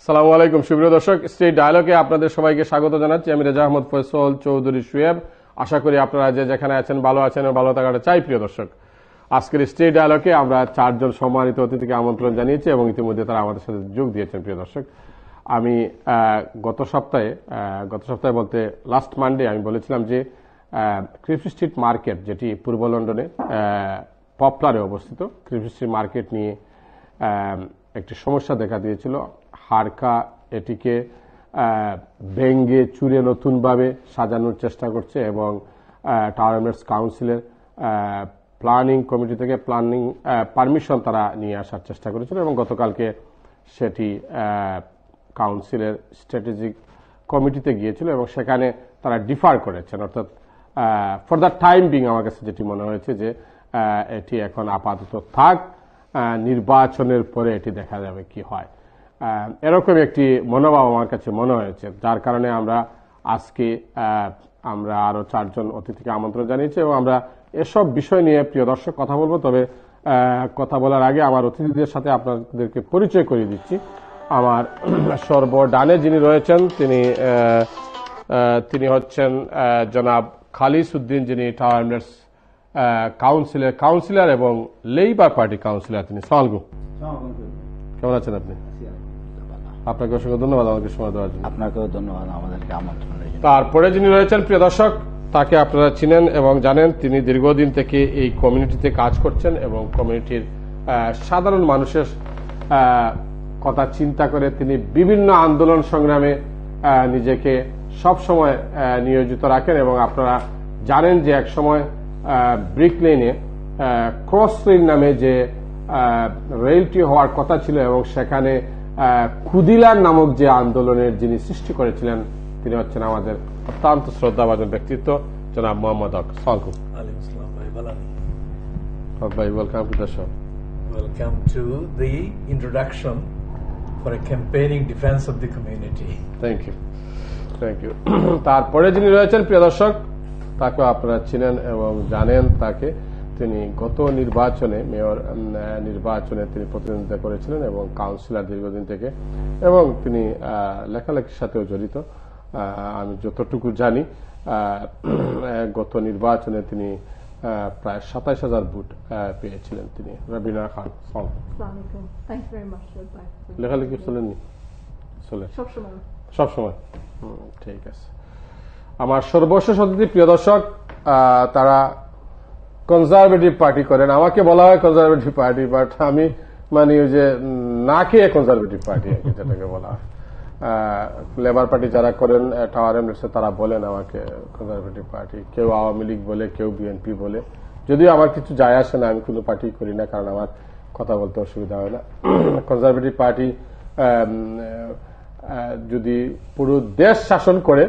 আসসালামু আলাইকুম সুপ্রিয় দর্শক, স্ট্রিট ডায়ালগে আপনাদের সবাইকে স্বাগত জানাচ্ছি। আমি রেজা আহমদ ফয়সল চৌধুরী সুয়েব। আশা করি আপনারা যে যেখানে আছেন ভালো আছেন এবং ভালো থাকাটা চাই। প্রিয় দর্শক, আজকের স্ট্রিট ডায়ালগে আমরা 4 জন সম্মানিত অতিথিকে আমন্ত্রণ জানিয়েছি এবং ইতিমধ্যে তারা আমাদের সাথে যোগ দিয়েছেন। প্রিয় দর্শক, আমি গত সপ্তাহে বলতে লাস্ট মানডে আমি বলেছিলাম যে ক্রিপ্টো স্ট্রিট মার্কেট, যেটি পূর্ব লন্ডনে পপলারে অবস্থিত, ক্রিপ্টো স্ট্রিট মার্কেট নিয়ে একটি সমস্যা দেখা দিয়েছিল। হারকা এটিকে ভেঙ্গে চুরে নতুনভাবে সাজানোর চেষ্টা করছে এবং টাওয়ার এমিরেটস কাউন্সিলের প্ল্যানিং কমিটি থেকে পারমিশন তারা নিয়ে আসার চেষ্টা করেছিল এবং গতকালকে সেটি কাউন্সিলের স্ট্র্যাটেজিক কমিটিতে গিয়েছিল এবং সেখানে তারা ডিফার করেছেন। অর্থাৎ ফর দ্য টাইম বিং আমার কাছে যেটি মনে হয়েছে যে এটি এখন আপাতত থাক, নির্বাচনের পরে এটি দেখা যাবে কি হয়। এরকম একটি মনোভাব আমার কাছে মনে হয়েছে, যার কারণে আমরা আজকে আরো 4 জন অতিথিকে আমন্ত্রণ জানিয়েছি এবং আমরা এসব বিষয় নিয়ে প্রিয় দর্শক কথা বলবো। তবে কথা বলার আগে আমার অতিথিদের সাথে আপনাদেরকে পরিচয় করিয়ে দিচ্ছি। আমার সর্বডানে যিনি রয়েছেন তিনি হচ্ছেন জনাব খালিস উদ্দিন, যিনি টাওয়ার এমিরেটস কাউন্সিলর এবং লেবার পার্টি কাউন্সিলর। তিনি সালাম, কেমন আছেন আপনি? আপনাকে অসংখ্য ধন্যবাদ আমাকে সময় দেওয়ার জন্য। আপনাকেও ধন্যবাদ আমাদেরকে আমন্ত্রণ। তারপরে যিনি রয়েছেন প্রিয় দর্শক, তাকে আপনারা চিনেন এবং জানেন। তিনি দীর্ঘদিন থেকে এই কমিউনিটিতে কাজ করছেন এবং কমিউনিটির সাধারণ মানুষের কথা চিন্তা করে তিনি বিভিন্ন আন্দোলন সংগ্রামে নিজেকে সবসময় নিয়োজিত রাখেন এবং আপনারা জানেন যে এক সময় ব্রিক লেনে ক্রস লেন নামে যে রেলটি হওয়ার কথা ছিল এবং সেখানে কুদিলার নামক যে আন্দোলনের যিনি সৃষ্টি করেছিলেন তিনি হচ্ছেন আমাদের অত্যন্ত শ্রদ্ধাভাজন ব্যক্তিত্ব জনাব মোহাম্মদ হক। সালাম ভাই, welcome to the show. Welcome to the introduction for a campaigning defense of the community. Thank you. তারপরে যিনি রয়েছেন প্রিয় দর্শক, তাকে আপনারা চিনেন এবং জানেন তাকে। তিনি গত মেয়র নির্বাচনে তিনি প্রতিদ্বন্দ্বিতা করেছিলেন এবং কাউন্সিলর দীর্ঘদিন থেকে, এবং তিনি লেখালেখির সাথেও জড়িত। আমি যতটুকু জানি গত নির্বাচনে তিনি প্রায় 27,000 ভোট পেয়েছিলেন। তিনি রবিনা খান। লেখালেখি চলেননি? সবসময়। ঠিক আছে। আমার সর্বশেষ অতিথি প্রিয় দর্শক, তারা কনজারভেটিভ পার্টি করেন। আমাকে বলা হয় কনজারভেটিভ পার্টি, বাট আমি মানে ওই যে না খেয়ে কনজারভেটিভ পার্টি যেটাকে বলা হয়। লেবার পার্টি যারা করেন টাওয়ার এমিরেটসে তারা বলেন আমাকে কনজারভেটিভ পার্টি। কেউ আওয়ামী লীগ বলে, কেউ বিএনপি বলে। যদিও আমার কিছু যায় আসে না, আমি কোনো পার্টি করি না, কারণ আমার কথা বলতে অসুবিধা হয় না। কনজারভেটিভ পার্টি যদি পুরো দেশ শাসন করে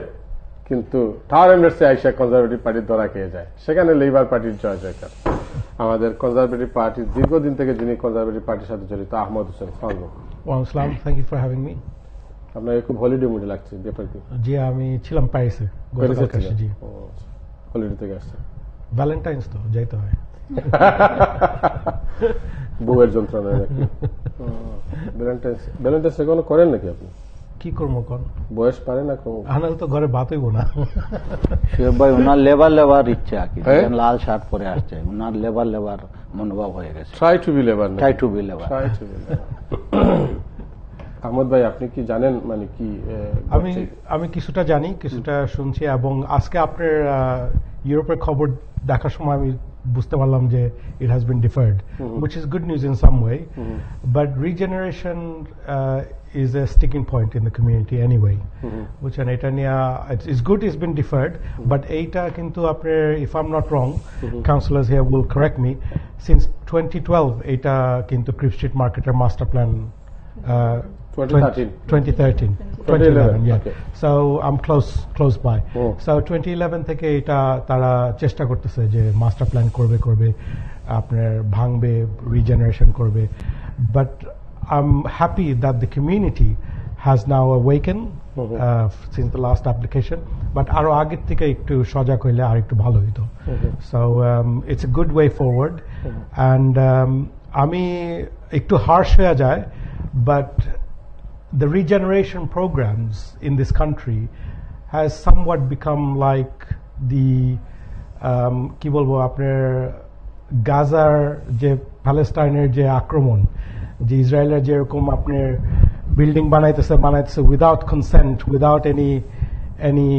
কিন্তু টাওয়ার এমিরেটসে আইসা কনজারভেটিভ পার্টির ধরা খেয়ে যায়, সেখানে লেবার পার্টির জয় জয়কার। আমাদের কনজারভেটিভ পার্টির দীর্ঘদিন থেকে যিনি কনজারভেটিভ পার্টির সাথে জড়িত, আহমদ হোসেন। আসসালাম, thank you for having me. আপনাকে খুব হলিডে মুডে লাগছে ব্যাপার কি? জি, আমি ছিলাম প্যারিসে। হলিডে থেকে আসছে? ভ্যালেন্টাইন্স তো যাইতে হয়। বউয়ের যন্ত্রণা নাকি? ভ্যালেন্টাইন্স এখনো করেন নাকি আপনি? কি করবো কোন বয়স পারে না? আনাল তো ঘরে ভাত হইব না। ভাই ওনার লেবার ইচ্ছে আর কি, লাল শার্ট পরে আসছে, ওনার লেবার মনোভাব হয়ে গেছে। Try to be labour. Ahmed ভাই, আপনি কি জানেন মানে কি? আমি কিছুটা জানি, কিছুটা শুনছি, এবং আজকে আপনার ইউরোপের খবর দেখার সময় আমি বুঝতে পারলাম যে it has been deferred, which is good news in some way, but regeneration is a sticking point in the community anyway, which এটা নিয়ে it's good it's been deferred, but এইটা কিন্তু আপনার, if I'm not wrong, councillors here will correct me, since 2012 এটা কিন্তু crypto street মার্কেটের master plan 2011, yeah. Okay. So I'm close by. So 2011 থেকে এটা তারা চেষ্টা করতেছে যে মাস্টার প্ল্যান করবে, আপনার ভাঙবে, রিজেনারেশন করবে, but I'm happy that the community has now awakened since the last application, but আরো আগের থেকে একটু সজাগ হইলে আর একটু ভালো হইতো। So it's a good way forward, and আমি একটু হার্শ হয়ে যায়, but the regeneration programs in this country has somewhat become like the কি বলবো আপনার গাজার যে প্যালেস্টাইনের যে আক্রমণ যে ইসরায়েলের যেরকম আপনার বিল্ডিং বানাইতেছে without consent without any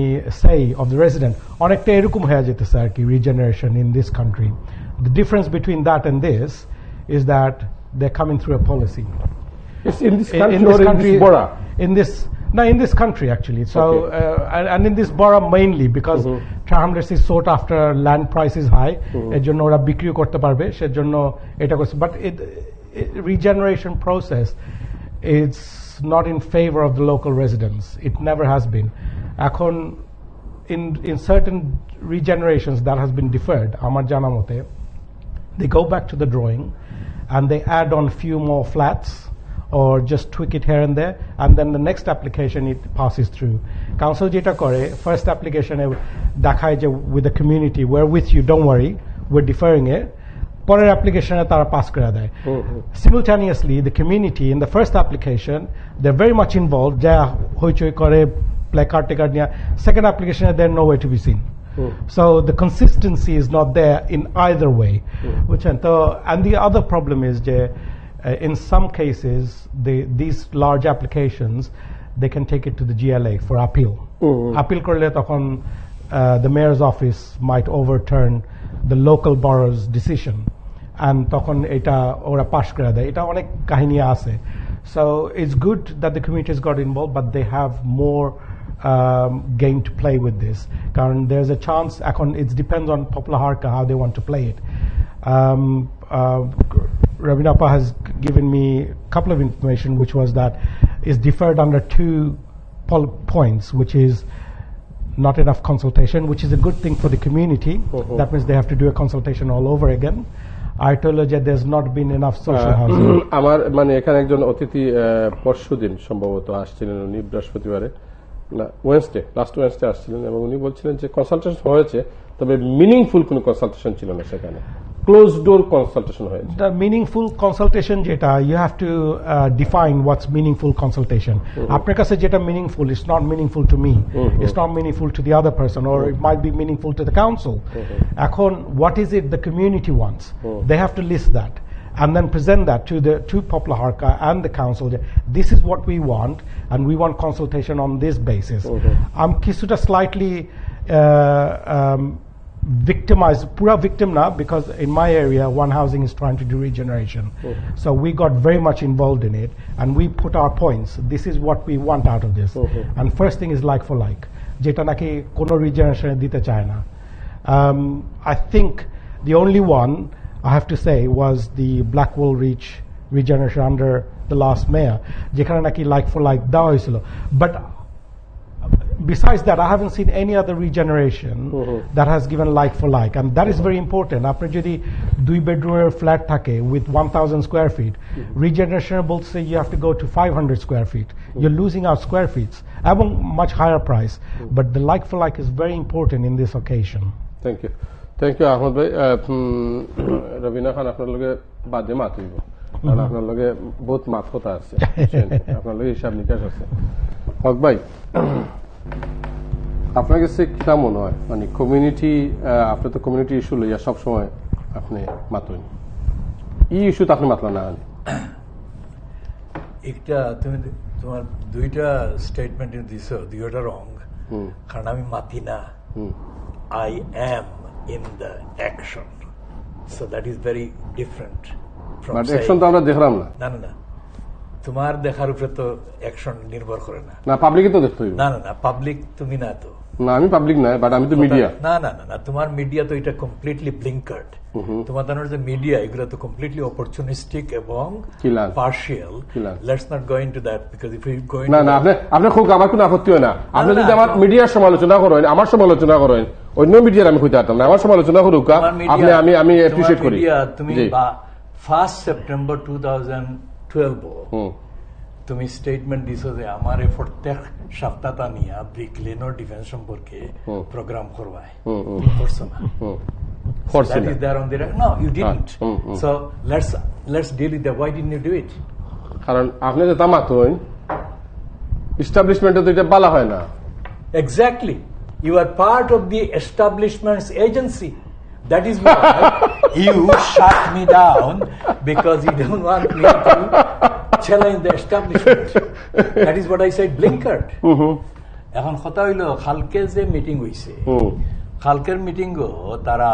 say of the resident অনেকটা এরকম হয়ে যেতেছে আর কি regeneration in this country the difference between that and this is that they coming through a policy It's in this country or in this borough? In this country actually. So and in this borough mainly because Trahamless is sought after, land price is high. এর জন্য ওরা বিক্রি করতে পারবে সেজন্য এটা করছে but regeneration process is not in favor of the local residents. It never has been. এখন in certain regenerations that has been deferred আমার জানা মতে they go back to the drawing and they add on few more flats or just tweak it here and there, and then the next application it passes through. Council jeta kore first application dakhay je with the community we're with you, don't worry, we're deferring it. Porer application e tara pass kora deয়. Simultaneously the community in the first application they're very much involved, ja hoichoi kore placard ticard niya. Second application they're nowhere to be seen. So the consistency is not there in either way. And the other problem is je in some cases, these large applications, they can take it to the GLA for appeal. Appeal korle tokhon the mayor's office might overturn the local borough's decision, and tokhon eta ora pass kora deয়. Eta onek kahini ase. So it's good that the communities got involved, but they have more game to play with this. Karon there's a chance. It depends on Popular Harka how they want to play it. Ravinapa has given me a couple of information which was that is deferred under two points, which is not enough consultation, which is a good thing for the community. That means they have to do a consultation all over again. I told you that there's not been enough social housing. আমার মানে এখানে একজন অতিথি পরশুদিন সম্ভবত আসছিলেন, উনি বৃহস্পতিবারে না লাস্ট ওয়েডনেসডে আসছিলেন এবং উনি বলছিলেন যে কনসালটেশন হয়েছে তবে মিনিংফুল কোনো কনসালটেশন ছিল না সেখানে, ক্লোজ ডোর কনসালটেশন হয়েছে। The meaningful consultation jeta you have to define what's meaningful consultation. Apnar kache jeta meaningful is not meaningful to me. It's not meaningful to the other person, or it might be meaningful to the council. Ekhon what is it the community wants? They have to list that and then present that to Popular Harka and the council. This is what we want, and we want consultation on this basis. I'm kisuta slightly victimized, pura victim now, because in my area One Housing is trying to do regeneration. So we got very much involved in it and we put our points. This is what we want out of this. And first thing is like for like. Jeta naki kono regeneration dite chaye na. I think the only one I have to say was the Blackwall Reach regeneration under the last mayor. Jekhane naki like for like dawa hoychilo. But besides that, I haven't seen any other regeneration that has given like for like, and that is very important. Apne jodi 2 bedroom flat thake with 1000 square feet, regeneration bolche you have to go to 500 square feet. You're losing out square feet এবং much higher price. But the like for like is very important in this occasion. Thank you Ahmed ভাই। রবিনা খান আপনার লগে বাদে মাত হইব, কারণ আপনার লগে বহুত মাত কথা আছে, আপনার লগে হিসাব নিকাশ আছে। হক ভাই, আপনার কাছে কিটা মনে হয় মানে কমিউনিটি, আপনি তো কমিউনিটি ইস্যু লইয়া সবসময় আপনি মাতুন, এই ইস্যুতে আপনি মাতলেন না? একটা তুমি তোমার দুইটা স্টেটমেন্ট দিছো, দুইটা রং। কারণ আমি মাতি না, I am in the action, so that is very different from but action তো আমরা দেখলাম না। না না না, তোমার দেখার উপরে তো অ্যাকশন নির্ভর করে না। না পাবলিকে তো দেখতে হইব। না না না, পাবলিক তুমি না তো। না আমি পাবলিক না, বাট আমি তো মিডিয়া। না না না না, তোমার মিডিয়া তো এটা কমপ্লিটলি ব্লিঙ্কার্ড। তোমার যে মিডিয়া এগুলো তো কমপ্লিটলি অপরচুনিস্টিক এবং partial. Let's not go into that because if you go into না আপনি খুব আমার কোনো আপত্তি হয় না। আপনি যদি আমার মিডিয়ার সমালোচনা করেন, আমার সমালোচনা করেন, অন্য মিডিয়ার আমি কইতে পারতাম না। আমার সমালোচনা করুক আপনি, আমি অ্যাপ্রিশিয়েট করি। তুমি 1 সেপ্টেম্বর 2012 তুমি স্টেটমেন্ট দিছো যে আমার প্রত্যেক সপ্তাহটা নিয়ে ব্রিকলেনের ডিফেন্স সম্পর্কে প্রোগ্রাম করবায়, করছো না? That is there on the record. No, you didn't. So let's deal with that. Why didn't you do it? কারণ আপনি যে তামাতুন এস্টাবলিশমেন্টে তো এটা বলা হয় না। Exactly. You are part of the establishment's agency. That is why you shut me down, because you don't want me to challenge the establishment. That is what I said, blinkered. এখন কথা হইল খালকে যে মিটিং হইছে, খালকের meeting তারা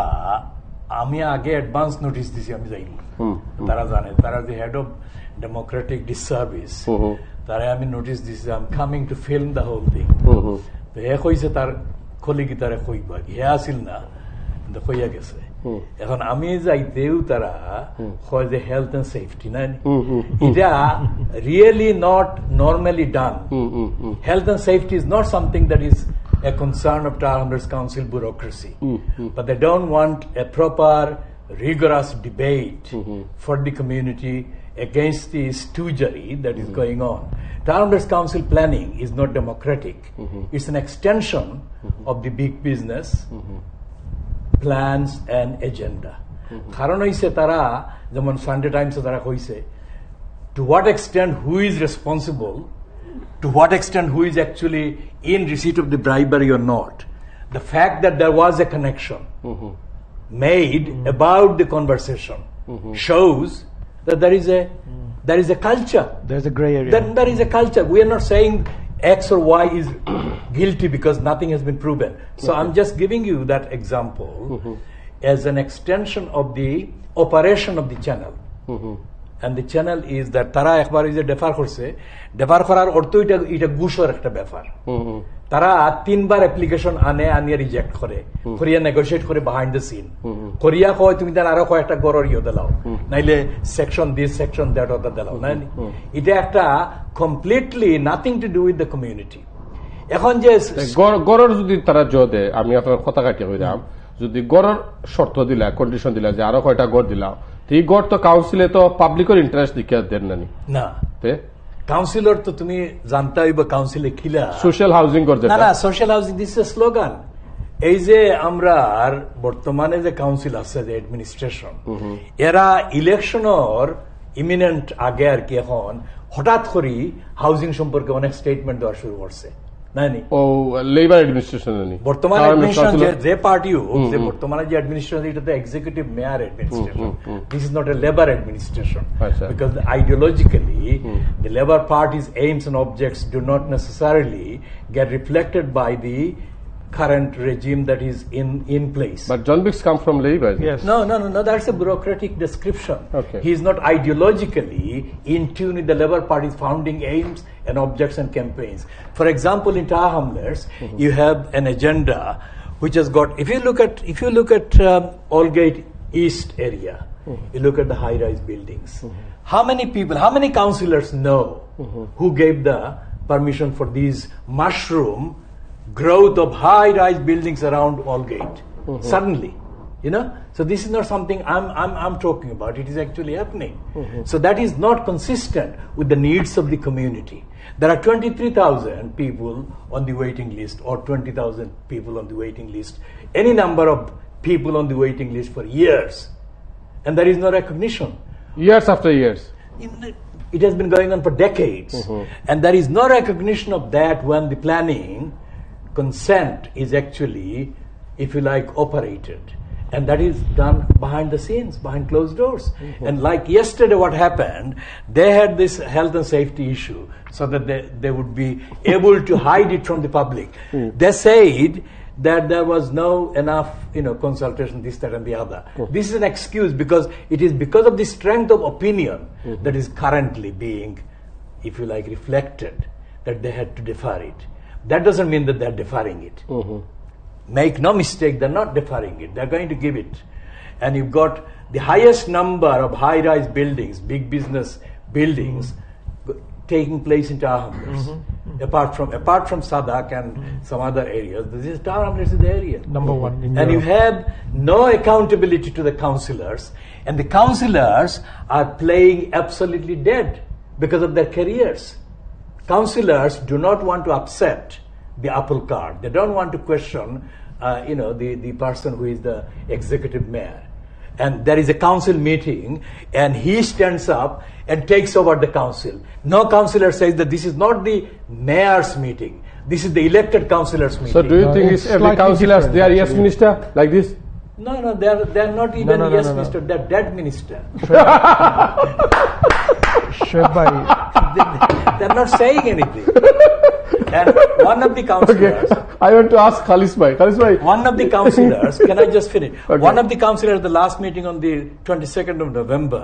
আমি আগে advance notice দিছি, আমি যাইনি, তারা জানে, তারা যে হেড অফ ডেমোক্রেটিক ডিসার্ভিস, তারা আমি নোটিস দিছি I am coming to film the whole thing. তো হে কইছে তার খলিগি তারা কইবা, হে আসিল না, কিন্তু কইয়া গেছে। এখন আমি যাইতেও তারা কয় যে হেলথ এন্ড সেফটি না, এটা really not normally done. Health and safety is not something that is a concern of Tower Hamlets Council bureaucracy, but they don't want a proper, rigorous debate for the community against the stoogery that is going on. Tower Hamlets Council planning is not democratic. It's an extension of the big business plans and agenda. কারণ হইছে তারা যেমন Sunday টাইমসে তারা কইছে, to what extent who is responsible, to what extent who is actually in receipt of the bribery or not. The fact that there was a connection made about the conversation shows that there is a culture. There's a gray area. Then there is a culture. We are not saying X or Y is guilty because nothing has been proven. So I'm just giving you that example as an extension of the operation of the channel. And the channel is that তারা একবার এই যে defer করছে, defer করার অর্থ এটা ঘুষের একটা ব্যাপার। তারা 3 বার অ্যাপ্লিকেশন আনিয়ে রিজেক্ট করে, করিয়া নেগোশিয়েট করে বিহাইন্ড দ্য সিন, করিয়া কয় তুমি তার আরো কয়েকটা গড়র দিলাও, নাইলে section this section that order দিলাও না। এটা একটা completely nothing to do with the community. এখন যে গড়র যদি তারা জোদে, আমি আপনার কথা কাটিয়ে কইলাম, যদি গড়র শর্ত দিলা, কন্ডিশন দিলা যে আরো কয়টা গড় দিলাম, এই গড় তো কাউন্সিলে তো পাবলিকের ইন্টারেস্ট দিকে দেন না। কাউন্সিলর তো তুমি জানতে হইব কাউন্সিলে খিলা সোশ্যাল হাউজিং করতে না, social housing this is slogan. এই যে আমরা বর্তমানে যে কাউন্সিল আছে, যে অ্যাডমিনিস্ট্রেশন, এরা ইলেকশনের ইমিনেন্ট আগে আর কি এখন হঠাৎ করে হাউজিং সম্পর্কে অনেক স্টেটমেন্ট দেওয়া শুরু করছে। লেবার অ্যাডমিনিস্ট্রেশন বর্তমানে যে পার্টি হোক, যে বর্তমানে যে অ্যাডমিনিস্ট্রেশন, এটা তো executive mayor administration. This is not a labour administration, because ideologically the Labour Party's aims and objects do not necessarily get reflected by the current regime that is in place. But John Biggs come from Labour. Yes. No, that's a bureaucratic description. Okay. He is not ideologically in tune with the Labour Party's founding aims and objects and campaigns. For example, in Tower Hamlets, you have an agenda which has got, if you look at Aldgate East area, you look at the high-rise buildings. How many councillors know who gave the permission for these mushroom growth of high-rise buildings around Aldgate? Suddenly, so this is not something I'm talking about. It is actually happening. So that is not consistent with the needs of the community. There are 23,000 people on the waiting list, or 20,000 people on the waiting list, any number of people on the waiting list for years, and there is no recognition. Years after years. It has been going on for decades, and there is no recognition of that when the planning consent is actually, if you like, operated. And that is done behind the scenes, behind closed doors. And like yesterday what happened, they had this health and safety issue so that they would be able to hide it from the public. They said that there was no enough consultation, this, that and the other. This is an excuse, because it is because of the strength of opinion that is currently being, if you like, reflected, that they had to defer it. That doesn't mean that they're deferring it. Make no mistake, they're not deferring it. They're going to give it. And you've got the highest number of high-rise buildings, big business buildings, taking place in Tower Hamlets. Apart from Sadak and some other areas, this is Tower Hamlets is the area. Number one. And you have no accountability to the councillors, and the councillors are playing absolutely dead because of their careers. Councillors do not want to upset the apple cart. They don't want to question, the person who is the executive mayor. and there is a council meeting, and he stands up and takes over the council. No councillor says that this is not the mayor's meeting. This is the elected councillors meeting. So do you think it's it's every slightly councillors different, they are yes actually. minister like this? No, they're not even no, yes no. minister. They're dead minister. Shoaib bhai, They're not saying anything. And one of the Okay, councillors, I want to ask Khalis bhai. Khalis bhai, one of the councillors, can I just finish? Okay. One of the councillors at the last meeting on the 22nd of November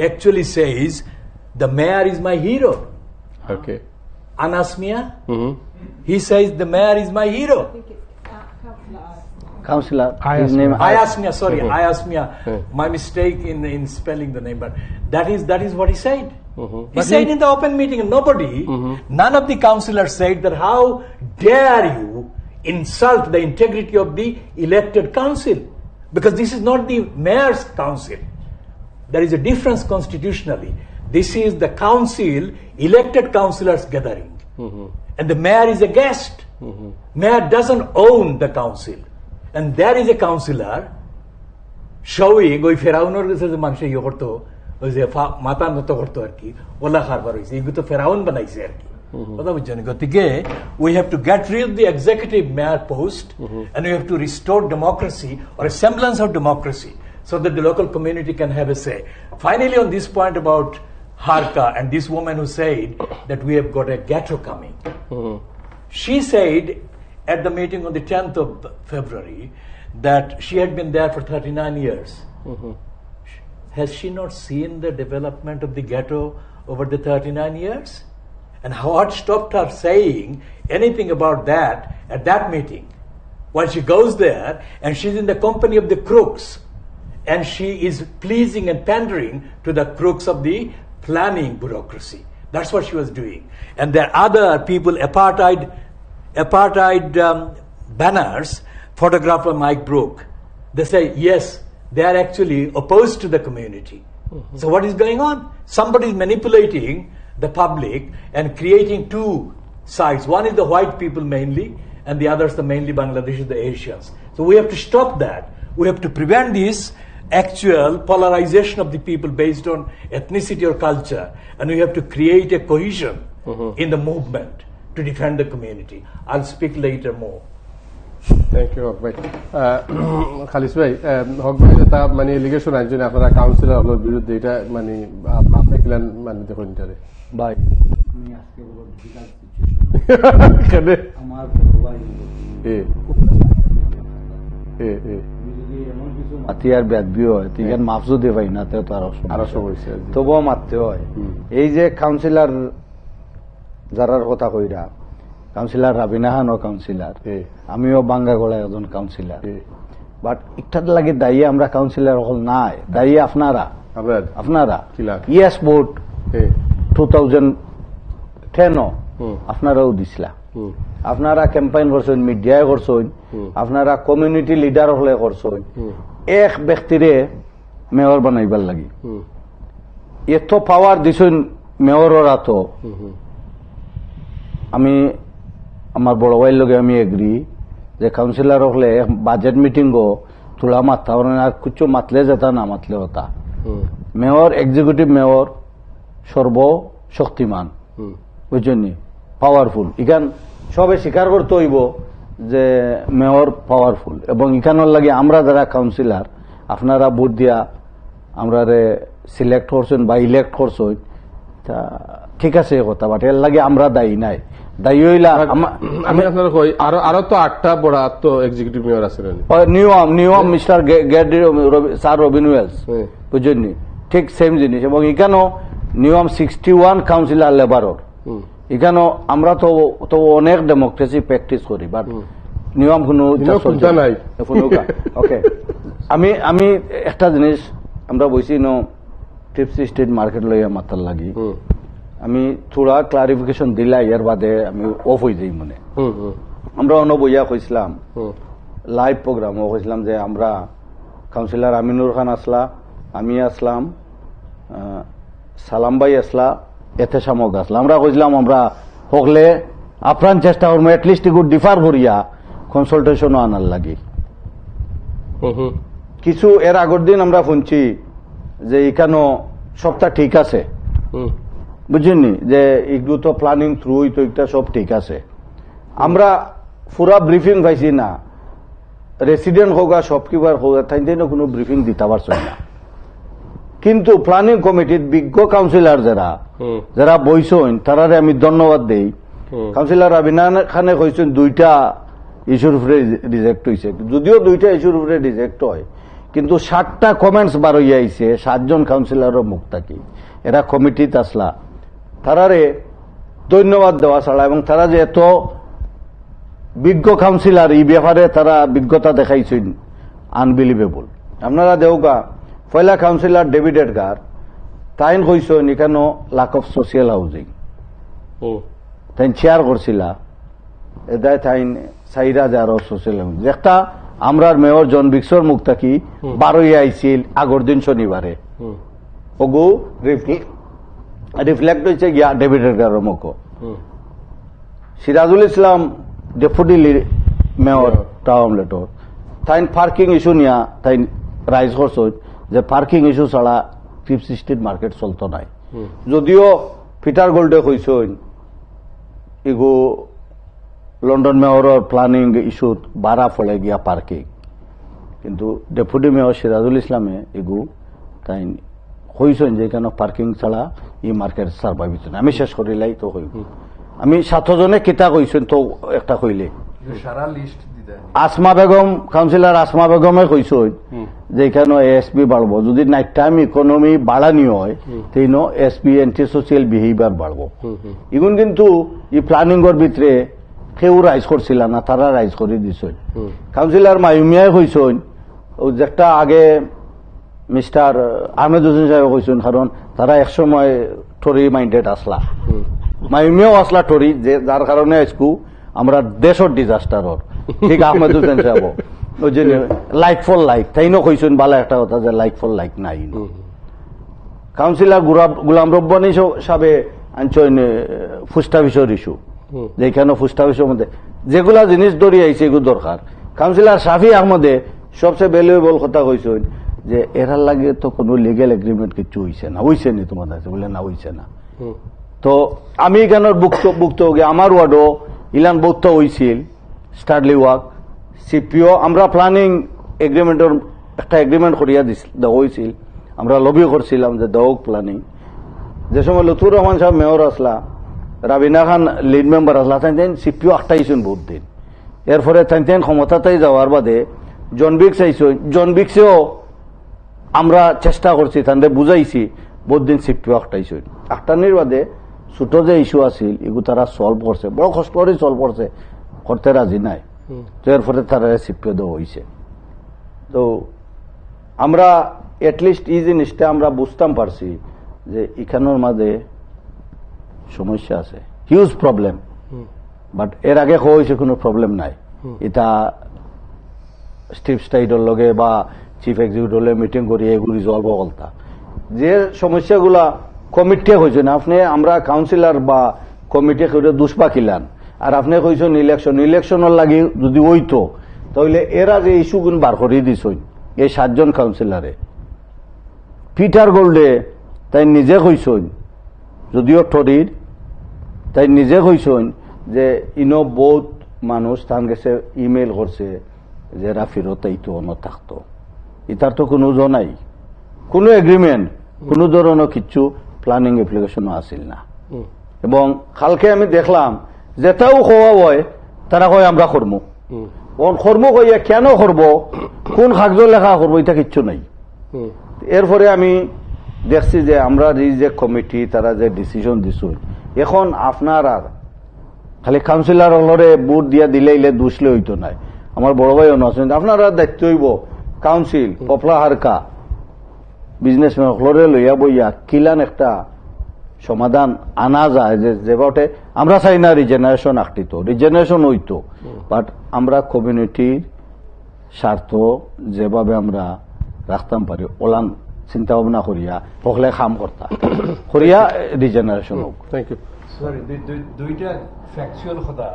actually says, the mayor is my hero. okay. Anas Mia, he says the mayor is my hero. Councillor, Ayas his name Mia. Ayas Mia, sorry, Ayas Mia. My mistake in spelling the name, but that is what he said. He said in the open meeting, and none of the councillors said that how dare you insult the integrity of the elected council, because this is not the mayor's council. There is a difference constitutionally. This is the council, elected councillors gathering, and the mayor is a guest. Mayor doesn't own the council, and there is a councillor showing ওই ফেরাউনের কাছে যে মানুষ ইয়ে করতো ওই যে মাথা নত করতো আর কি ওলা খারবার হয়েছে এগুলো তো ফেরাউন বানাইছে আর কি কথা বুঝছেন গতিকে we have to get rid of the executive mayor post and we have to restore democracy or a semblance of democracy so that the local community can have a say. Finally, on this point about Harka and this woman who said that we have got a ghetto coming, she said at the meeting on the 10th of February that she had been there for 39 years. Has she not seen the development of the ghetto over the 39 years? And what stopped her saying anything about that at that meeting? When she goes there and she's in the company of the crooks, and she is pleasing and pandering to the crooks of the planning bureaucracy. That's what she was doing. And there are other people, apartheid banners, photographer Mike Brook. They say, yes, they are actually opposed to the community. So what is going on? Somebody is manipulating the public and creating two sides. One is the white people mainly, and the other is the mainly Bangladeshis, the Asians. So we have to stop that. We have to prevent this actual polarization of the people based on ethnicity or culture, and we have to create a cohesion in the movement to defend the community. I'll speak later more. Thank you Haque ভাই খালিস ভাই হক ভাই তা মানে allegation আনছেন আপনারা councillor হলোর বিরুদ্ধে এটা মানে আপনি কিলান মানে দেখুন এটারে ভাই আমি আজকে বড় ডিফিকাল্ট কেন আমার বড় ভাই এ এ এ যদি এমন কিছু মাতিয়ার ব্যাধি হয় তিন মাফজু দে ভাই না তো আরো সমস্যা তবুও মারতে হয় এই যে কাউন্সিলর যারার কথা কইরা কাউন্সিলর রাবিনা খান ও কাউন্সিলর আমিও বাঙ্গাগোড়া একজন কাউন্সিলর বাট একটার লাগে দায়ী আমরা কাউন্সিলর হল নাই দায়ী আপনারা ইয়েস ভোট 2010 আপনারাও দিছিলা আপনারা ক্যাম্পেইন করছেন মিডিয়ায় করছেন আপনারা কমিউনিটি লিডার হলে করছেন এক ব্যক্তিরে মেয়র বানাইবার লাগি এত পাওয়ার দিছেন মেয়ররা তো আমি আমার বড় ভাইয়ের লগে আমি এগ্রি যে কাউন্সিলর হলে বাজেট মিটিং গো তোলা মাথা আর কিছু মাতলে যেতা না মাতলে হতা মেয়র এক্সিকিউটিভ মেয়র সর্বশক্তিমান বুঝছেন পাওয়ারফুল ইখান সবে স্বীকার করতে হইব যে মেয়র পাওয়ারফুল এবং ইখানোর লাগে আমরা যারা কাউন্সিলর আপনারা ভোট দিয়া আমরা সিলেক্ট করছেন বা ইলেক্ট করছেন তা ঠিক আছে কথা বাট এর লাগে আমরা দায়ী নাই দায়ী হইলা আমি আপনার কই আরো তো 8টা বড় তো এক্সিকিউটিভ মেয়র আছেন নিয়ম মিস্টার স্যার রবিন ওয়েলস বুঝছেন ঠিক সেম জিনিস এবং এখানেও নিয়ম 61 কাউন্সিলর লেবারর এখানেও আমরা তো অনেক ডেমোক্রেসি প্র্যাকটিস করি বাট নিয়ম কোনো নাই ওকে আমি একটা জিনিস আমরা বইছি টিপসি স্টেট মার্কেট লইয়া মাতার লাগি আমি থোড়া ক্লারিফিকেশন দিলা ইয়ার বাদে আমি অফ হয়ে যাই মনে আমরা অন্য বইয়া কইছিলাম লাইভ প্রোগ্রামও কইছিলাম যে আমরা কাউন্সিলর আমিনুর খান আসলা আমি আসলাম সালাম ভাই আসলা এতে সামক আসলা আমরা কইছিলাম আমরা হকলে আপ্রাণ চেষ্টা করবো এটলিস্ট এগুলো ডিফার করিয়া কনসালটেশনও আনার লাগি কিছু এর আগের দিন আমরা শুনছি যে এখানে সবটা ঠিক আছে, বুঝছেননি, যে এগুলো তো প্ল্যানিং থ্রু তো এটা সব ঠিক আছে। আমরা পুরা ব্রিফিং পাইছি না, রেসিডেন্ট হোক আর শপকিপার হোক, তাই কোনো ব্রিফিং দিতে পারছে না। কিন্তু প্ল্যানিং কমিটির বিজ্ঞ কাউন্সিলর যারা বইছেন তারারে আমি ধন্যবাদ দেই। কাউন্সিলর রাবিনা খানে কইছেন 2টা ইস্যুর উপরে রিজেক্ট হয়েছে, যদিও 2টা ইস্যুর উপরে রিজেক্ট হয়, কিন্তু 60টা কমেন্টস বার হইয়া আইছে 7 জন কাউন্সিলরের মুখ থাকি। এরা কমিটিতে আসলা, তারারে ধন্যবাদ দেওয়া ছাড়া, এবং তারা যে এত বিজ্ঞ কাউন্সিলর এই ব্যাপারে তারা বিজ্ঞতা দেখাইছেন, আনবিলিভেবল। আপনারা দেওগা পয়লা কাউন্সিলর ডেভিড এডগার তাইন কইছেন এখানে লাক অফ সোশিয়াল হাউজিং, তাই চেয়ার করছিলা, এদায় তাইন 4000 সোশিয়াল হাউজিং। একটা আমরার মেয়র জন বিক্সর মুখ থাকি 12 আইছিল আগর দিন শনিবারে, ওগু রিফ্লেক্ট হয়েছে গিয়া ডেভিড এডগারের মুখ। Sirajul Islam deputy mayor town letter তাই পার্কিং ইস্যু নিয়া তাই রাইজ করছেন যে পার্কিং ইস্যু ছাড়া টিপস স্ট্রিট মার্কেট চলতো নাই। যদিও পিটার গোল্ডে কইছেন এগু লন্ডন মেয়রের প্ল্যানিং ইস্যুত বাড়া ফলে গিয়া পার্কিং, কিন্তু ডেপুটি মেয়র সিরাজুল ইসলামে এগু তাই কইছেন যে কেন পার্কিং ছাড়া ই মার্কেট সার্ভাইভ হইত না। আমি শেষ করিলাই তো হইব, আমি 7 জনে কিতা কইছেন তো একটা কইলে সারা লিস্ট দিতে আসমা বেগম, কাউন্সিলর আসমা বেগমে কইছেন যে এখানে এসপি বাড়বো, যদি নাইট টাইম ইকোনমি বাড়ানি হয় তেইন এসপি এন্টি সোশিয়াল বিহেভিয়ার বাড়বো। এখন কিন্তু এই প্ল্যানিং এর ভিতরে কেউ রাইজ করছিল না, তারা রাইজ করে দিছেন। কাউন্সিলর মায়ুমিয়ায় কইছেন যেটা আগে মিস্টার আহমেদ হোসেন সাহেব কইছেন, কারণ তারা একসময় টরি মাইন্ডেড আসলা, মায়ুমিয়াও আসলা টরি, যে যার কারণে আজকু আমরা দেশের ডিজাস্টারর ঠিক আহমেদ হোসেন সাহেব ওই যে লাইক ফর লাইক তাইনও কইছেন ভালো একটা কথা যে লাইক ফর লাইক নাই। কাউন্সিলর গুলাম রব্বানী সাহেবে আনছেন ফুস্টা বিষয়ের ইস্যু, যেখানে ফুস্টা বিষয়ের মধ্যে যেগুলা জিনিস দড়ি আইছে এগুলো দরকার। কাউন্সিলর শাফি আহমদে সবচেয়ে ভ্যালুয়েবল কথা কইছেন যে এরার লাগে তো কোনো লিগেল এগ্রিমেন্ট কিছু হইছে না, হইছে নি তোমার কাছে বলে না হইছে না। তো আমি এখানে ভুক্ত আমার ওয়ার্ডও ইলান বৌদ্ধ হয়েছিল স্টার্লি ওয়াক সিপিও, আমরা প্ল্যানিং এগ্রিমেন্টের একটা এগ্রিমেন্ট করিয়া দেওয়া হয়েছিল, আমরা লবি করছিলাম যে দেওক প্ল্যানিং। যে সময় লুতুর রহমান সাহেব মেয়র আসলা, রাবিনা খান লিড মেম্বার আসলা, তাই সিপিও আটটাইছেন বহুত দিন। এরপরে তাই ক্ষমতাতেই যাওয়ার বাদে জন বিক্স আইছেন, জন বিক্সেও আমরা চেষ্টা করছি, তাদের বুঝাইছি, বহুত দিন সিপিও আটটাইছেন। আটটানির বাদে ছোট যে ইস্যু আছিল এগুলো তারা সলভ করছে, বড় কষ্ট করে সলভ করছে, করতে রাজি নাই। তো এর ফলে তারা সিপিও দেওয়া হয়েছে। তো আমরা এটলিস্ট এই জিনিসটা আমরা বুঝতাম পারছি যে এখানের মাঝে সমস্যা আছে, হিউজ প্রবলেম, বাট এর আগে হয়েছে কোনো প্রবলেম নাই। এটা স্টিভ স্টাইডের লগে বা চিফ এক্সিকিউটিভ মিটিং করি এগুলো রিজলভ করতা। যে সমস্যাগুলা কমিটি হয়েছে না, আপনি আমরা কাউন্সিলর বা কমিটি করে দুষ্পা খিলান, আর আপনি কইছেন ইলেকশনের লাগি যদি হইতো তাহলে এরা যে ইস্যুগুলো বার করে দিছেন এই 7 জন কাউন্সিলরে। পিটার গোল্ডে তাই নিজে কইছেন, যদিও টরির, তাই নিজে কইছেন যে ইনো বহুত মানুষ তান গেছে ইমেল করছে যে এরা ফেরত আইতো অন্য থাকতো, এটার তো কোনো নাই, কোনো এগ্রিমেন্ট, কোনো ধরনের কিচ্ছু প্ল্যানিং অ্যাপ্লিকেশনও আসিল না। এবং কালকে আমি দেখলাম যেটাও হওয়া হয় তারা কয় আমরা করবো, কর্ম কইয়া কেন করব, কোন কাগজ লেখা করবো, এটা কিচ্ছু নাই। এরপরে আমি দেখছি যে আমরা যে কমিটি তারা যে ডিসিশন দিছো, এখন আপনার আর খালি কাউন্সিলর হলরে বুট দিয়া দিলে দুষলে হইতো নাই। আমার বড় ভাই আছেন, আপনারা দায়িত্ব হইব কাউন্সিল পপলা হারকা বিজনেসম্যান হলরে লইয়া বইয়া কিলান একটা সমাধান আনা যায়, যেভাবে আমরা চাই না রিজেনারেশন আঁকটিত, রিজেনারেশন হইতো, বাট আমরা কমিউনিটির স্বার্থ যেভাবে আমরা রাখতাম পারি ওলান চিন্তা ভাবনা করিয়া হকলে কাম করতা করিয়া রিজেনারেশন হোক। Thank you. সরি, দুইটা ফ্যাকচুয়াল কথা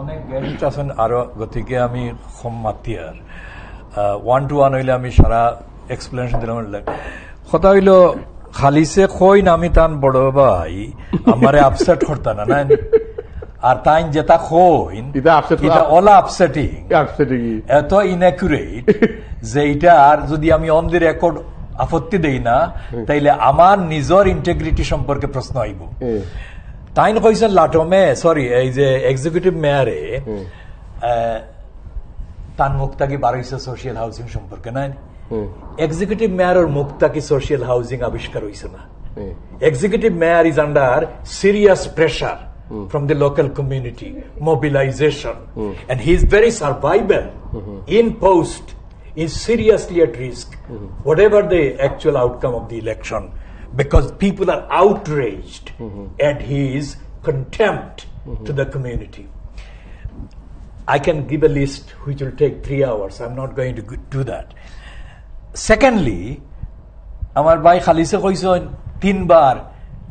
অনেক গেস্ট আছেন আরো, গতিকে আমি কম মাতি ওয়ান টু ওয়ান হইলে আমি সারা এক্সপ্লেনেশন দিলাম কথা হইল খালিসে কই না আমি তান বড় ভাই আমারে আপসেট করতা না না আর তাই যেটা কইন এটা অলা আপসেটিং এত ইনঅ্যাকুরেট যে এটা আর যদি আমি অন দি রেকর্ড আপত্তি দেই না তাইলে আমার নিজের ইন্টিগ্রিটি সম্পর্কে প্রশ্ন আইব তাই কইছেন লাটমে সরি এই যে এক্সিকিউটিভ মেয়ারে তান মুক্তাকি বাড়াইছে সোশিয়াল হাউজিং সম্পর্কে না এক্সিকিউটিভ মেয়রের মুক্তাকি সোশিয়াল হাউজিং আবিষ্কার হইছে না executive mayor is under serious pressure from the local community mobilization and his very survival in post is seriously at risk whatever the actual outcome of the election because people are outraged at his contempt to the community. I can give a list which will take 3 hours. I'm not going to do that. Secondly, আমার ভাই খালিসে কইছেন 3 বার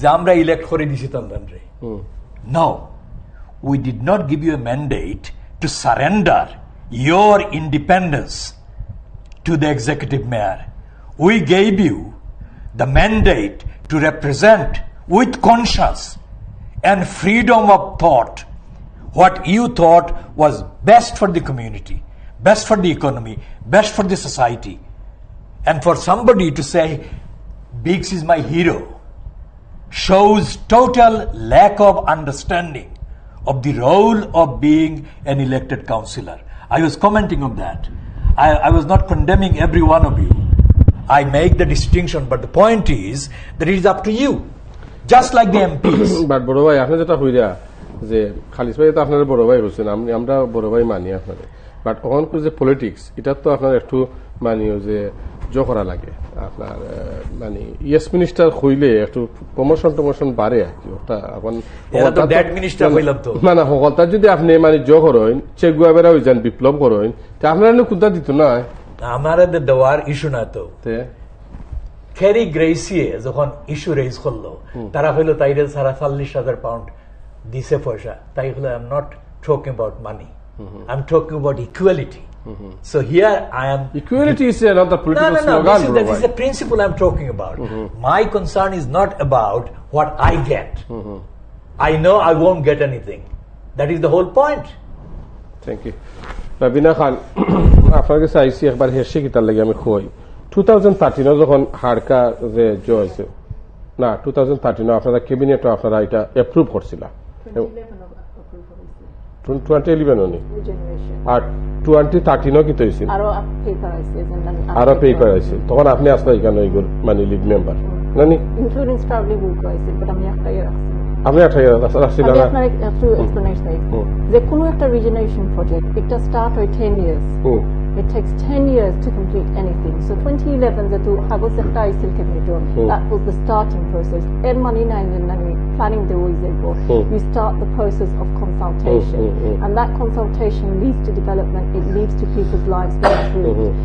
যে আমরা elect করে দিছি তন্দ্রে No, we did not give you a mandate to surrender your independence to the executive mayor. We gave you the mandate to represent with conscience and freedom of thought what you thought was best for the community, best for the economy, best for the society. And for somebody to say, Biggs is my hero, shows total lack of understanding of the role of being an elected councillor. I was commenting on that. I was not condemning every one of you. I make the distinction, but the point is that it is up to you, just like the MPs. But বড় ভাই আপনি যেটা কইরা যে খালিস ভাই তো আপনার বড় ভাই হচ্ছেন আমরা বড় ভাই মানি আপনাদের বাট অন যে পলিটিক্স এটা তো আপনার একটু মানিও যে জোকরা লাগে আপনার মানে ইয়েস মিনিস্টার হইলে একটু প্রমোশন বাড়ে আর কি ওটা এখন না হকলতা যদি আপনি মানে জো করেন চেক গুয়াবেরা হয়ে যান বিপ্লব করেন তা আপনার কোনটা দিত না আমার দেওয়ার ইস্যু না তো ক্যারি গ্রেসিয়ে যখন ইস্যু রেজ করলো তারা হইলো তাইরে সারা 40,000 পাউন্ড দিছে পয়সা তাই হলো I am not talking about money I am talking about equality. So here I am. Equality is another political slogan. This is the principle I'm talking about. My concern is not about what I get. I know I won't get anything. That is the whole point. Thank you. Rabina Khan, আপনার কাছে আইসি একবার হেসে কিতার লাগে আমি কই 2013 যখন হারকা যে জয়ছে না 2013 আপনারা ক্যাবিনেটে আপনারা এটা অ্যাপ্রুভ করছিল 2011 উনি আর 2013 কি তৈছিল আরো পেপার আছে তখন আপনি আসলে এখানে মানে লিড মেম্বার নানি ইনক্লুডিং স্ট্রাবলি গ্রুপ আছে বাট আমি একটাই রাখছি আপনি একটাই রাখছেন না আপনার একটু এক্সপ্লেনেশন দেই যে কোনো একটা রিজেনারেশন প্রজেক্ট এটা স্টার্ট হয় 10 years it takes 10 years to complete anything so 2011 that hagos ekta aisil cabinet that was the starting process and money nine and planning the ways you start the process of consultation and that consultation leads to development it leads to people's lives being improved.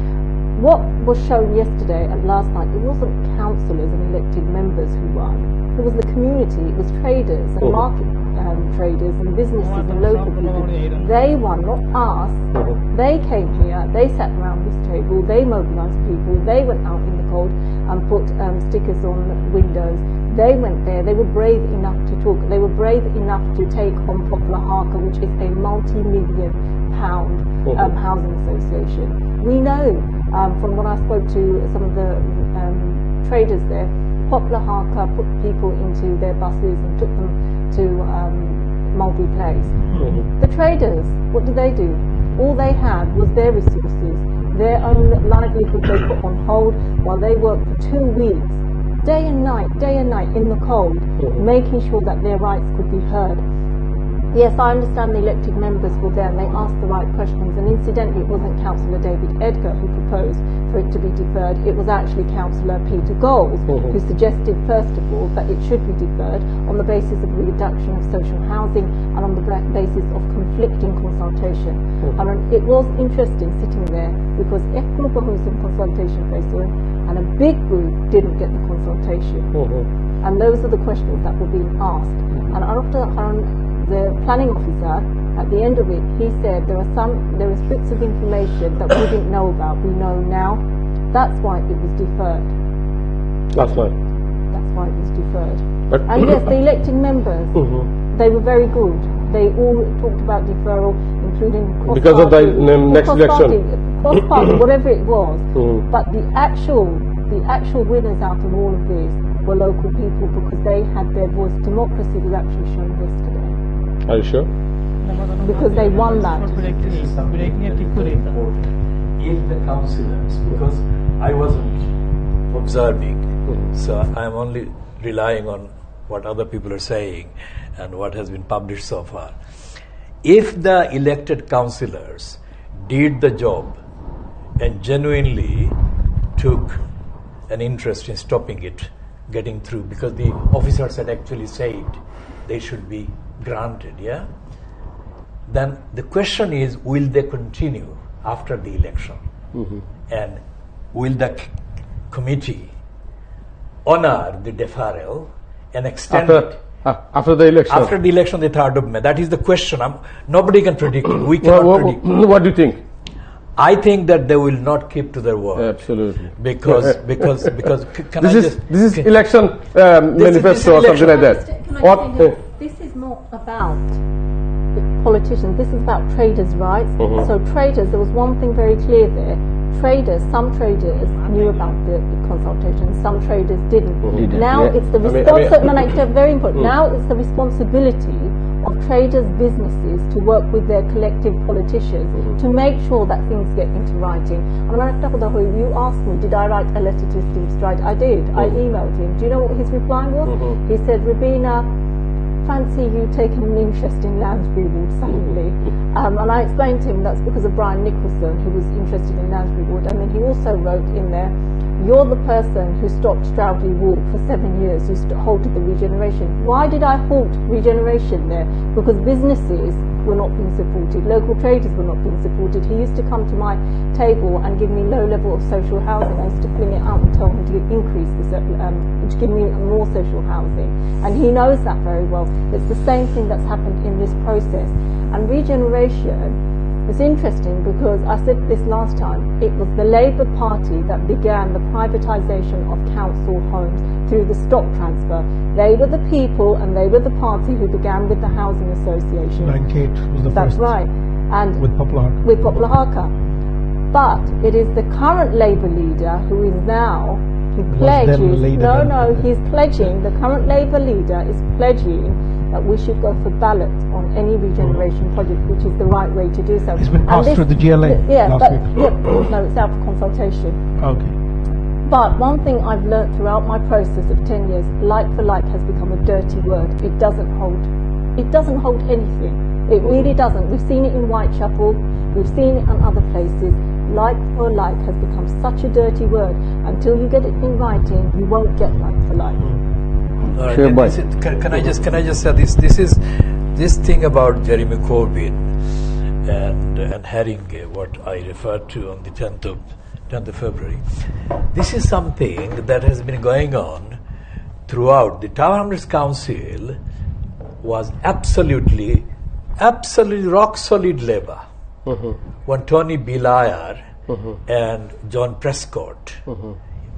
What was shown yesterday and last night, it wasn't councillors and elected members who won. It was the community, it was traders and market traders and businesses and local people. They won, not us. They came here, they sat around this table, they mobilised people, they went out in the cold and put stickers on windows. They went there, they were brave enough to talk, they were brave enough to take on Poplar Harker, which is a multi-million pound housing association. We know from when I spoke to some of the traders there, Poplar Harker put people into their buses and took them to Mulberry Place. The traders, what did they do? All they had was their resources, their own livelihood they put on hold while they worked for 2 weeks, day and night in the cold, making sure that their rights could be heard. Yes, I understand the elected members were there and they asked the right questions, and incidentally it wasn't Councillor David Edgar who proposed for it to be deferred, it was actually Councillor Peter Goals who suggested first of all that it should be deferred on the basis of reduction of social housing and on the basis of conflicting consultation. And it was interesting sitting there because a group of consultation facing and a big group didn't get the consultation. And those are the questions that were being asked. And after the planning officer, at the end of it, he said there is bits of information that we didn't know about, we know now. That's why it was deferred. That's right. That's why it was deferred. But And yes, the elected members, they were very good. They all talked about deferral, including Because of the next election. cross-party, whatever it was. But the actual winners out of all of this were local people because they had their voice. Democracy was actually shown yesterday Are you sure? because they won that. If the councillors, because I wasn't observing, so I'm only relying on what other people are saying and what has been published so far. If the elected councillors did the job and genuinely took an interest in stopping it getting through, because the officers had actually said they should be granted, then the question is, will they continue after the election? And will the committee honor the deferral and extend it After the election. after the election, the 3rd of May? That is the question. Nobody can predict it. We cannot predict. What do you think? I think that they will not keep to their word. Absolutely. Because can I This is can- election manifesto or something like that. Can I What? say this? This is not about politicians. This is about traders' rights. So traders, there was one thing very clear there. Some traders knew about the consultation, some traders didn't. Now it's the responsibility, very important. Now it's the responsibility of traders' businesses to work with their collective politicians to make sure that things get into writing. You asked me, did I write a letter to Steve Stride? I did. I emailed him. Do you know what his reply was? He said, Rabina, fancy you taking an interest in Lansbury Wood suddenly. And I explained to him that's because of Brian Nicholson, who was interested in Lansbury Wood. And then he also wrote in there, you're the person who stopped Stroudley Walk for 7 years, who halted the regeneration. Why did I halt regeneration there? Because businesses were not being supported, local traders were not being supported. He used to come to my table and give me low level of social housing. I used to fling it out and tell him to increase to give me more social housing. And he knows that very well. It's the same thing that's happened in this process. And regeneration, it's interesting because I said this last time, it was the Labour Party that began the privatisation of council homes through the stock transfer. They were the people and they were the party who began with the housing association. 98 was the That's first. right. And With Popular. with Popular Haka. But it is the current Labour leader who is now, he pledges, he's pledging, the current Labour leader is pledging that we should go for ballot on any regeneration project, which is the right way to do so. It's been passed through the GLA last week. No, it's out for consultation. Okay. But one thing I've learnt throughout my process of 10 years, like for like has become a dirty word. It doesn't hold anything. It really doesn't. We've seen it in Whitechapel, we've seen it in other places. Like for like has become such a dirty word. Until you get it in writing, you won't get like for like. Sure, boy. Can I just say this? This thing about Jeremy Corbyn and Haringey, what I referred to on the 10th of February. This is something that has been going on throughout. The Tower Hamlets Council was absolutely rock solid Labour. When Tony Blair and John Prescott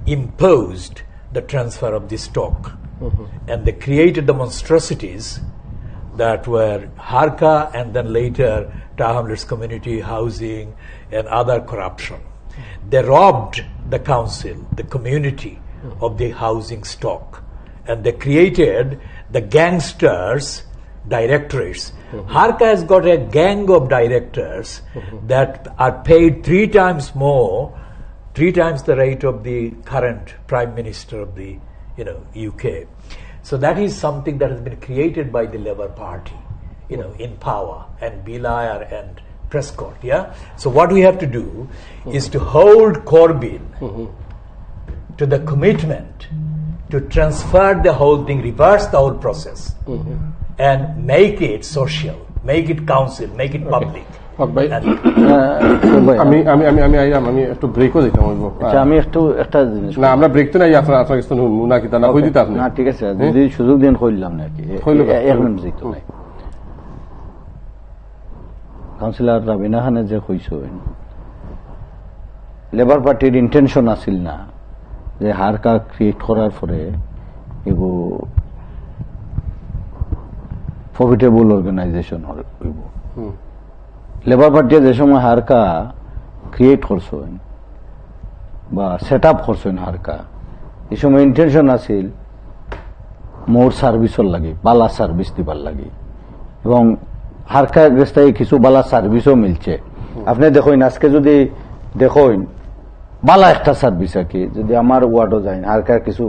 imposed the transfer of the stock, and they created the monstrosities that were Harka and then later Tower Hamlets Community Housing and other corruption. They robbed the council, the community, of the housing stock, and they created the gangsters directorates. Harka has got a gang of directors that are paid 3 times the rate of the current Prime Minister of the UK. So that is something that has been created by the Labour Party, in power, and Blair and Prescott. So what we have to do is to hold Corbyn to the commitment to transfer the whole thing, reverse the whole process, and make it social, make it council, make it public. হক ভাই ভাই, আমি আমি আমি আমি আইলাম, আমি একটু ব্রেকও দিতাম হইব। আচ্ছা, আমি একটা জিনিস না আমরা ব্রেক তো নাই, আপনার আপনার কিছু না কি তা না কই দিতে আপনি। না ঠিক আছে, যদি সুযোগ দিন কইলাম নাকি কইলো না। এখন যেত নাই। কাউন্সিলর রাবিনা খানে যে কইছেন লেবার পার্টির ইন্টেনশন আছিল না যে হারকা ক্রিয়েট করার পরে এগো প্রফিটেবল অর্গানাইজেশন হইব। লেবার পার্টি যে সময় হারকা ক্রিয়েট করছেন বা সেট আপ করছেন হারকা, এই সময় ইন্টেনশন আছিল মোর সার্ভিসর লাগে, বালা সার্ভিস দিবার লাগে, এবং হারকা গেস্তায় কিছু বালা সার্ভিসও মিলছে। আপনি দেখুন আজকে যদি দেখুন বালা একটা সার্ভিস আর কি, যদি আমার ওয়ার্ডও যায় হারকার কিছু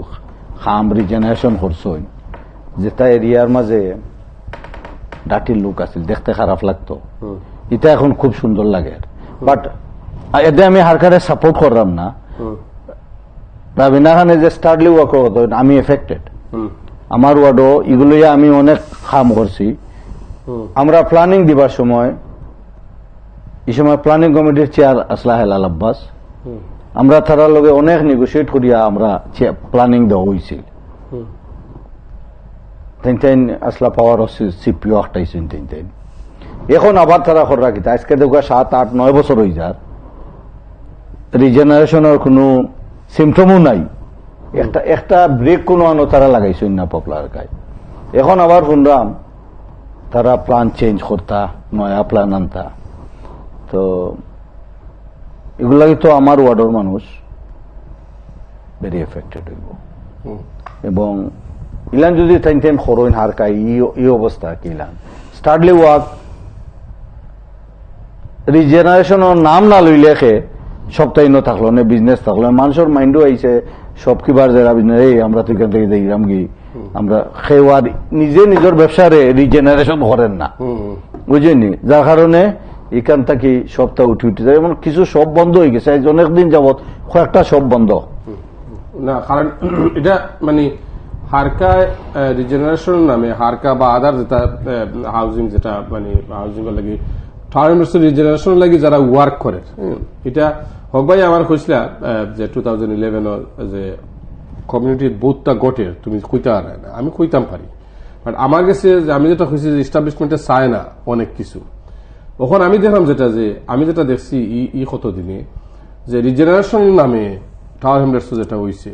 খাম রিজেনারেশন করছেন, যেটা এরিয়ার মাঝে ডাটির লোক আছিল, দেখতে খারাপ লাগতো, এটা এখন খুব সুন্দর লাগে। বাট এতে আমি হারকারে সাপোর্ট করলাম না। রাবিনা খানে যে স্টার্টলি ওয়ার্ক করতো, আমি এফেক্টেড, আমার ওয়ার্ডও এগুলোই আমি অনেক কাম করছি। আমরা প্ল্যানিং দিবার সময়, এই সময় প্ল্যানিং কমিটির চেয়ার আসলা হেলাল আব্বাস, আমরা তার লগে অনেক নেগোসিয়েট করিয়া আমরা প্ল্যানিং দেওয়া হয়েছিল। তিন আসলা পাওয়ার সিপিও আটাইছেন তিন। এখন আবার তারা খর রাখি, আজকে দেখো 7, 8, 9 বছর হয়ে যার রিজেনারেশনের কোনো সিমটমও নাই। একটা ব্রেক কোনো আনো তারা লাগাইছেন না পপুলার গায়ে। এখন আবার শুনলাম তারা প্ল্যান চেঞ্জ করতা, নয়া প্ল্যান আনতা। তো এগুলাই তো আমার ওয়ার্ডের মানুষ ভেরি এফেক্টেড হইব, এবং ইলান যদি টাইম খরইন হারকাই এই অবস্থা কিলান স্টার্টলি ওয়ার্ক রিজেনারেশনের নাম না লইলেখে সপ্তাহ থাকলো না, বিজনেস থাকলো, মানুষের মাইন্ডও আইছে সব কিবার যারা বিজনেস এই আমরা তো এখান থেকে দেখলাম কি আমরা খেওয়ার নিজে নিজের ব্যবসারে রিজেনারেশন করেন না, বুঝেনি, যার কারণে এখান থেকে সপ্তাহ উঠে উঠে যায়, এবং কিছু সব বন্ধ হয়ে গেছে অনেকদিন যাবৎ, কয়েকটা সব বন্ধ না। কারণ এটা মানে হারকা রিজেনারেশন নামে হারকা বা আদার যেটা হাউজিং, যেটা মানে হাউজিং এর লাগে টার্মস রিজেনারেশন লাগে যারা ওয়ার্ক করে, এটা হক ভাই আমার কইছিল যে 2011 যে কমিউনিটির বোধটা গটে তুমি কইতে পারে না, আমি কইতাম পারি, বাট আমার কাছে আমি যেটা কইছি যে এস্টাবলিশমেন্টে চায় না অনেক কিছু। ওখানে আমি দেখলাম যেটা যে আমি যেটা দেখছি ই কত দিনে যে রিজেনারেশন নামে টাওয়ার হ্যামলেটস যেটা হইছে,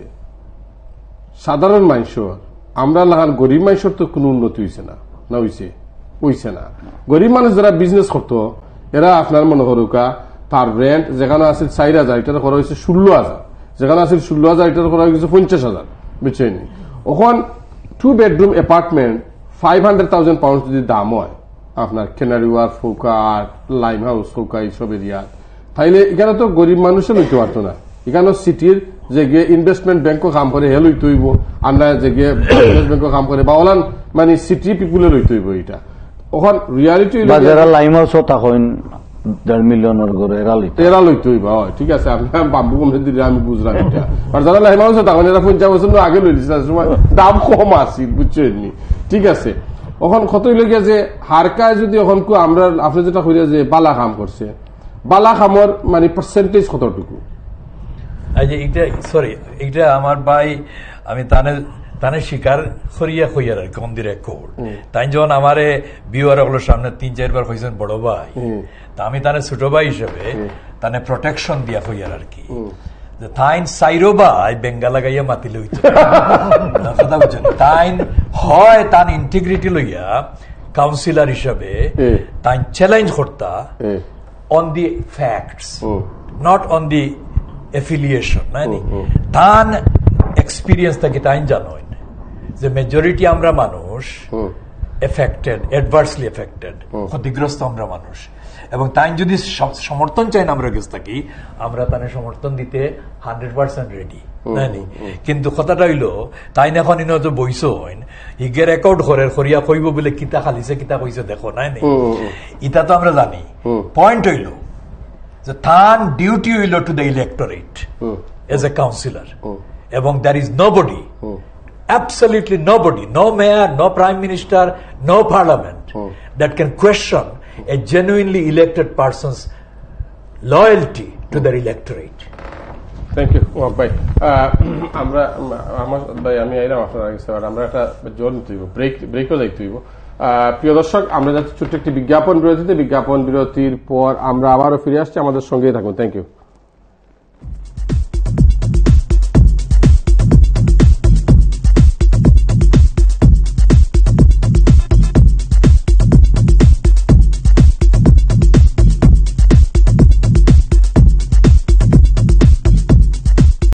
সাধারণ মানুষের আমরা লাগান গরিব মানুষের তো কোনো উন্নতি হইছে না, না হইছে না। গরিব মানুষ যারা বিজনেস করতো এরা আপনার মনে করুকা তার রেন্ট যেখানে আছে 4,000 এটা করা হয়েছে 16,000, যেখানে আছে 16,000 এটা করা হয়েছে 50,000, বুঝছেন। ওখান 2 বেডরুম অ্যাপার্টমেন্ট 500,000 পাউন্ড যদি দাম হয় আপনার কেনারি ওয়ার ফৌকা আর লাইম হাউস ফৌকা এইসব এরিয়া, তাইলে এখানে তো গরিব মানুষে লইতে পারতো না। এখানে সিটির যে গিয়ে ইনভেস্টমেন্ট ব্যাংকও কাম করে হে লইতে হইব, আমরা যে গিয়ে বিজনেস ব্যাংকও কাম করে বা ওলান মানে সিটি পিপুলে লইতে হইব। এটা ওখান রিয়ালিটি যারা লাইম হাউসও তখন 1.5 মিলিয়নের ঘরে এরা লইতে হইব। ঠিক আছে, আপনি বাম্বু কমে দিলে আমি বুঝলাম এটা, আর যারা লাইম হাউসও তখন এরা 50 বছর আগে লইছে, সময় দাম কম আসিল, বুঝছেন। ঠিক আছে, ওখান কতই লেগে যে হারকায় যদি এখন আমরা আপনি যেটা কইলে যে বালা কাম করছে, বালা কামর মানে পার্সেন্টেজ কতটুকু? এইটা আমার ভাই আমি তানে স্বীকার করিয়া হইয়ার আর কম দি রেকর্ড, তাই যখন আমারে বিওয়ার হলোর সামনে 3-4 বার হয়েছেন বড় ভাই, তা আমি তানে ছোট ভাই হিসেবে তানে প্রোটেকশন দিয়া হইয়ার আর কি, যে তাইন সাইরো ভাই বেঙ্গা লাগাইয়া মাতিলে হইতো কথা বুঝছেন, তাইন হয় তান ইন্টিগ্রিটি লইয়া কাউন্সিলর হিসাবে তাই চ্যালেঞ্জ করতা on the facts, not on the affiliation. তান এক্সপিরিয়েন্স থাকি তাই জানোই যে মেজরিটি আমরা মানুষ এফেক্টেড, অ্যাডভার্সলি এফেক্টেড, ক্ষতিগ্রস্ত আমরা মানুষ, এবং তাই যদি সমর্থন চাই না আমরা গেছ থাকি, আমরা তাদের সমর্থন দিতে 100% রেডি। কিন্তু কথাটা হইলো তাই এখন ইন বইস হইন হিগে রেকর্ড করে করিয়া কইব বলে কিতা খালিছে কিতা কইছে দেখো নাই নি, ইটা তো আমরা জানি। পয়েন্ট হইল যে তার ডিউটি হইল to the electorate as a councillor, এবং there is nobody, absolutely nobody, no mayor, no prime minister, no parliament that can question a genuinely elected person's loyalty to their electorate. Thank you ভাই। আমরা আমার ভাই আমি আইলাম আপনার আগে sir, আমরা একটা জোর নিতে হইব, ব্রেকও যাইতে হইব। প্রিয় দর্শক, আমরা যাচ্ছি ছোট্ট একটি বিজ্ঞাপন বিরতিতে। বিজ্ঞাপন বিরতির পর আমরা আবারও ফিরে আসছি, আমাদের সঙ্গেই থাকুন। Thank you.